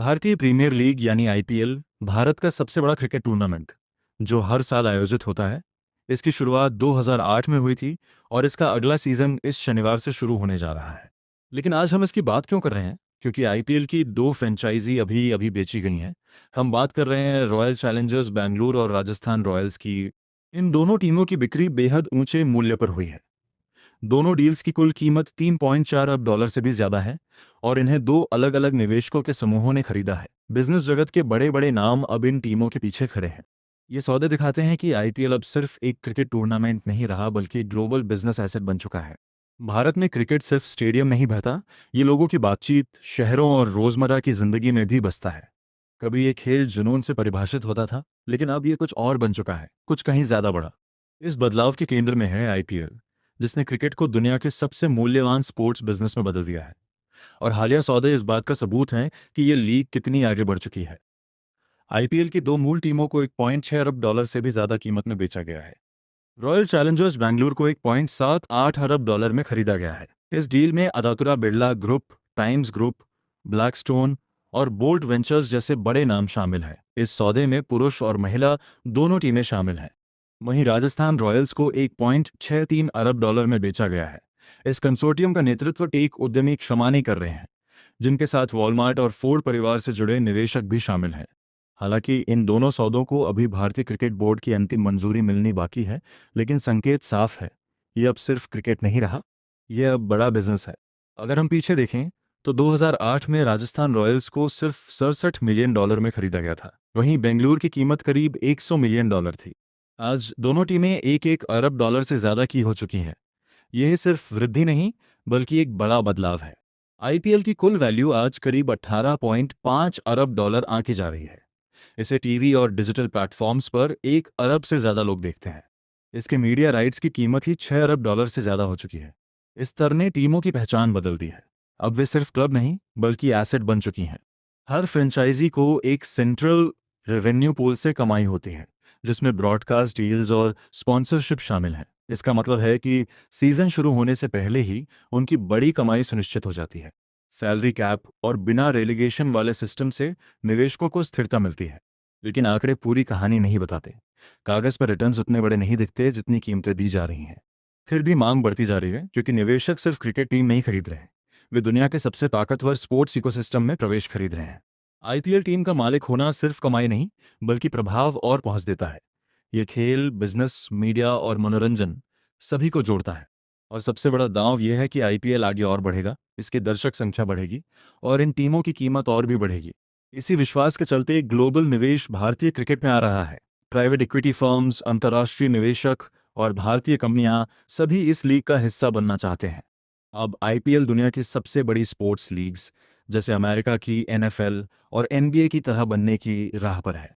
भारतीय premiere league यानी IPL Bharat का सबसे बड़ा क्रिकेट टूर्नामेंट जो हर साल आयोजित होता है। इसकी शुरुआत 2008 में हुई थी और इसका अगला सीजन इस शनिवार से शुरू होने जा रहा है। लेकिन आज हम इसकी बात क्यों कर रहे हैं? क्योंकि आईपीएल की दो फ्रेंचाइजी अभी अभी बेची गई हैं। हम बात कर रहे हैं रॉयल चैलेंजर्स बैंगलोर और राजस्थान रॉयल्स की। इन दोनों टीमों की बिक्री बेहद ऊंचे मूल्य पर हुई है। दोनों डील्स की कुल कीमत 3.4 अरब डॉलर से भी ज्यादा है और इन्हें दो अलग अलग निवेशकों के समूहों ने खरीदा है। बिजनेस जगत के बड़े बड़े नाम अब इन टीमों के पीछे खड़े हैं। ये सौदे दिखाते हैं कि आईपीएल अब सिर्फ एक क्रिकेट टूर्नामेंट नहीं रहा बल्कि ग्लोबल बिजनेस एसेट बन चुका है। भारत में क्रिकेट सिर्फ स्टेडियम नहीं बहता, ये लोगों की बातचीत, शहरों और रोजमर्रा की जिंदगी में भी बसता है। कभी ये खेल जुनून से परिभाषित होता था, लेकिन अब ये कुछ और बन चुका है, कुछ कहीं ज्यादा बड़ा। इस बदलाव के केंद्र में है आईपीएल, जिसने क्रिकेट को दुनिया के सबसे मूल्यवान स्पोर्ट्स बिजनेस में बदल दिया है। और हालिया सौदे इस बात का सबूत हैं कि ये लीग कितनी आगे बढ़ चुकी है। आईपीएल की दो मूल टीमों को 1.6 अरब डॉलर से भी ज्यादा कीमत में बेचा गया है। रॉयल चैलेंजर्स बैंगलोर को 1.78 अरब डॉलर में खरीदा गया है। इस डील में अदातुरा Birla group, Times group, Blackstone और बोल्ट वेंचर्स जैसे बड़े नाम शामिल हैं। इस सौदे में पुरुष और महिला दोनों टीमें शामिल हैं। वहीं राजस्थान रॉयल्स को 1.63 अरब डॉलर में बेचा गया है। इस कंसोर्टियम का नेतृत्व टेक उद्यमी क्षमानी कर रहे हैं, जिनके साथ वॉलमार्ट और फोर्ड परिवार से जुड़े निवेशक भी शामिल हैं। हालांकि इन दोनों सौदों को अभी भारतीय क्रिकेट बोर्ड की अंतिम मंजूरी मिलनी बाकी है, लेकिन संकेत साफ है, ये अब सिर्फ क्रिकेट नहीं रहा, ये अब बड़ा बिजनेस है। अगर हम पीछे देखें तो 2008 में राजस्थान रॉयल्स को सिर्फ 67 मिलियन डॉलर में खरीदा गया था। वहीं बेंगलुरु की कीमत करीब 100 मिलियन डॉलर थी। आज दोनों टीमें एक एक अरब डॉलर से ज़्यादा की हो चुकी हैं। यह सिर्फ वृद्धि नहीं, बल्कि एक बड़ा बदलाव है। आईपीएल की कुल वैल्यू आज करीब 18.5 अरब डॉलर आंकी जा रही है। इसे टीवी और डिजिटल प्लेटफॉर्म्स पर 1 अरब से ज़्यादा लोग देखते हैं। इसके मीडिया राइट्स की कीमत ही 6 अरब डॉलर से ज़्यादा हो चुकी है। इस स्तर ने टीमों की पहचान बदल दी है। अब वे सिर्फ क्लब नहीं, बल्कि एसेट बन चुकी हैं। हर फ्रेंचाइजी को एक सेंट्रल रेवेन्यू पूल से कमाई होती है, जिसमें ब्रॉडकास्ट डील्स और स्पॉन्सरशिप शामिल हैं। इसका मतलब है कि सीजन शुरू होने से पहले ही उनकी बड़ी कमाई सुनिश्चित हो जाती है। सैलरी कैप और बिना रेलिगेशन वाले सिस्टम से निवेशकों को स्थिरता मिलती है। लेकिन आंकड़े पूरी कहानी नहीं बताते। कागज पर रिटर्न्स उतने बड़े नहीं दिखते जितनी कीमतें दी जा रही हैं। फिर भी मांग बढ़ती जा रही है, क्योंकि निवेशक सिर्फ क्रिकेट टीम नहीं खरीद रहे हैं, वे दुनिया के सबसे ताकतवर स्पोर्ट्स इकोसिस्टम में प्रवेश खरीद रहे हैं। आईपीएल टीम का मालिक होना सिर्फ कमाई नहीं, बल्कि प्रभाव और पहुंच देता है। ये खेल, बिजनेस, मीडिया और मनोरंजन सभी को जोड़ता है। और सबसे बड़ा दांव यह है कि आईपीएल आगे और बढ़ेगा, इसकी दर्शक संख्या बढ़ेगी और इन टीमों की कीमत और भी बढ़ेगी। इसी विश्वास के चलते ग्लोबल निवेश भारतीय क्रिकेट में आ रहा है। प्राइवेट इक्विटी फर्म्स, अंतर्राष्ट्रीय निवेशक और भारतीय कंपनियां सभी इस लीग का हिस्सा बनना चाहते हैं। अब आईपीएल दुनिया की सबसे बड़ी स्पोर्ट्स लीग्स जैसे अमेरिका की एनएफएल और एनबीए की तरह बनने की राह पर है।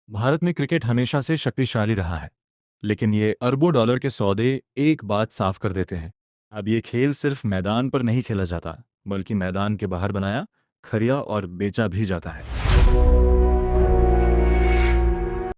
भारत में क्रिकेट हमेशा से शक्तिशाली रहा है, लेकिन ये अरबों डॉलर के सौदे एक बात साफ कर देते हैं। अब ये खेल सिर्फ मैदान पर नहीं खेला जाता, बल्कि मैदान के बाहर बनाया, खरीदा और बेचा भी जाता है।